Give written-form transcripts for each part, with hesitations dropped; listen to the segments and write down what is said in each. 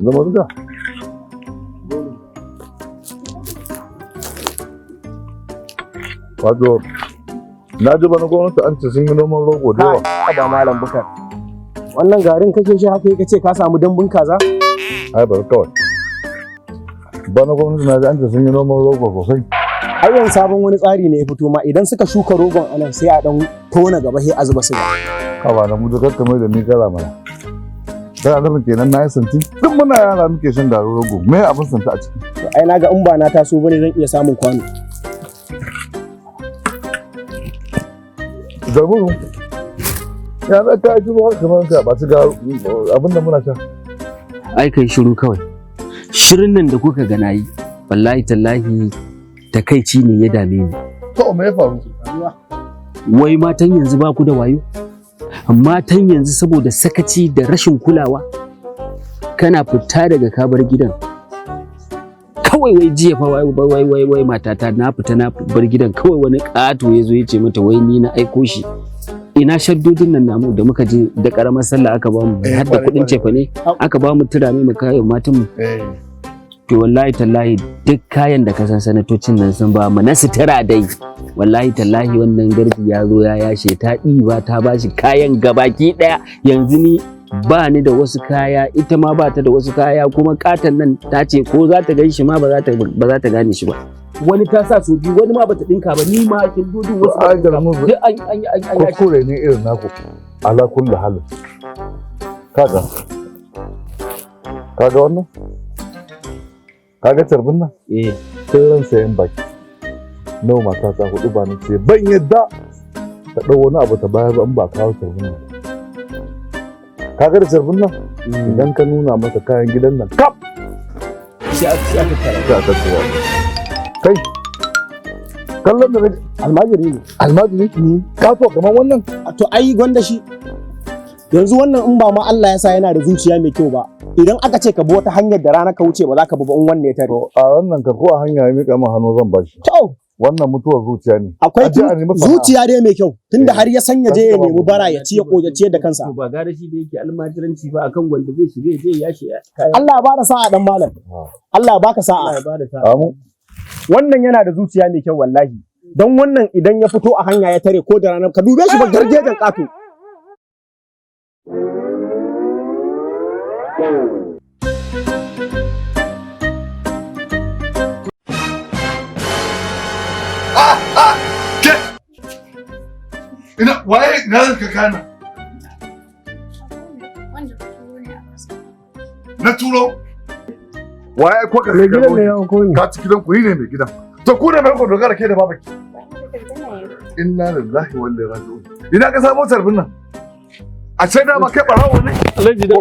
Zama duka. Wato, na ji bana gwamnati an ce sun yi noman rogo da yawa. Ba malam Bukar. Wannan garin kake shi haka yake ce ka samu dambun kaza? Ai bari kawai. Bana gwamnati na ji an ce sun yi noman rogo sosai. Ai yanzu sabon wani tsari ne ya fito ma idan suka shuka rogon anan sai a dan tona gaba sai a zuba siga. Ka ba na mu dukkan kamar da ni kala mana. Kana nufin kenan na yi santi? Duk muna yara muke shan garin rogo. Me abin santa a ciki? Ai na ga in ba na taso bane zan iya samun kwano. Zaburu. Ya za ka yi shiru har kamar ka ba su ga abin da muna sha. Ai kai shiru kawai. Shirin nan da kuka ga nayi wallahi tallahi takaici ne ya dame ni. To me ya faru? Wai matan yanzu ba ku da wayo? Matan yanzu saboda sakaci da rashin kulawa kana fita daga kabar gidan kawai wai jiya fa wai matata na fita na bar gidan kawai wani ƙato ya zo ya ce mata wai ni na aiko shi ina shaddodin nan namu da muka je da karamar sallah aka ba mu har da kuɗin cefa ne aka ba mu turame mu kayan matan mu to wallahi tallahi duk kayan da ka san sanatocin nan sun ba mu na sutura dai wallahi tallahi wannan garbi ya zo ya yashe ta ɗiba ta bashi kayan gabaki ɗaya yanzu ni ba ni da wasu kaya ita ma ba ta da wasu kaya kuma katon nan ta ce ko za ta gan shi ma ba za ta gane shi ba wani ta sa su biyu wani ma bata dinka ba ni ma kin dudu wasu duk an kuskure ne irin naku ala kulli halin kaga wannan kaga tarbin nan sai ran sayan baki nawa mata ta hudu ba ni ce ban yadda ta dau wani abu ta bayar ba in ba kawo tarbin nan kaga da tarbin nan idan ka nuna mata kayan gidan nan kap Sai aka tara. Kai kallon da Almajiri ne. almajiri ka to kamar wannan To ai gwanda shi. Yanzu wannan in ba ma Allah ya sa yana da zuciya mai kyau ba. Idan aka ce ka bi wata hanyar da rana ka wuce ba za ka bi ba in wanne ya tare. a wannan ka ko a hanya ya mika min hannu zan bashi To wannan mutuwar zuciya ne akwai Aje a nemi sana'a. zuciya dai mai kyau tunda har ya sanya je ya nemi bara ya ci ya ciyar da kansa. ba gara shi da yake almajiranci ba akan wanda zai shiga je ya shi Allah ya bada sa'a dan malam. Allah ya baka sa'a. ba da ta amu Wannan yana da zuciya mai kyau wallahi. Don wannan idan ya fito a hanya ya tare ko da rana ka dube shi ba garjejen ƙato. ina waye na ka kana na turo waye ko ka gidan ne yau ko ka ci gidan ku ne mai gidan to ku ne mai ko dogara ke da babaki inna lillahi wa inna ilaihi raji'un ina ka samu tarbin nan a ce da ma kai barawo ne Alhaji da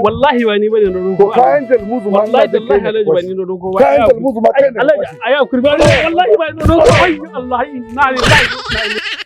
wallahi ba ni bane na rogo. ko kayan jalmuzu ma Wallahi tallahi Alhaji ba ni na rogo ba. kayan jalmuzu ma kai ne Alhaji ayo kurba wallahi ba ni na rogo. Ai Allah inna lillahi wa inna ilaihi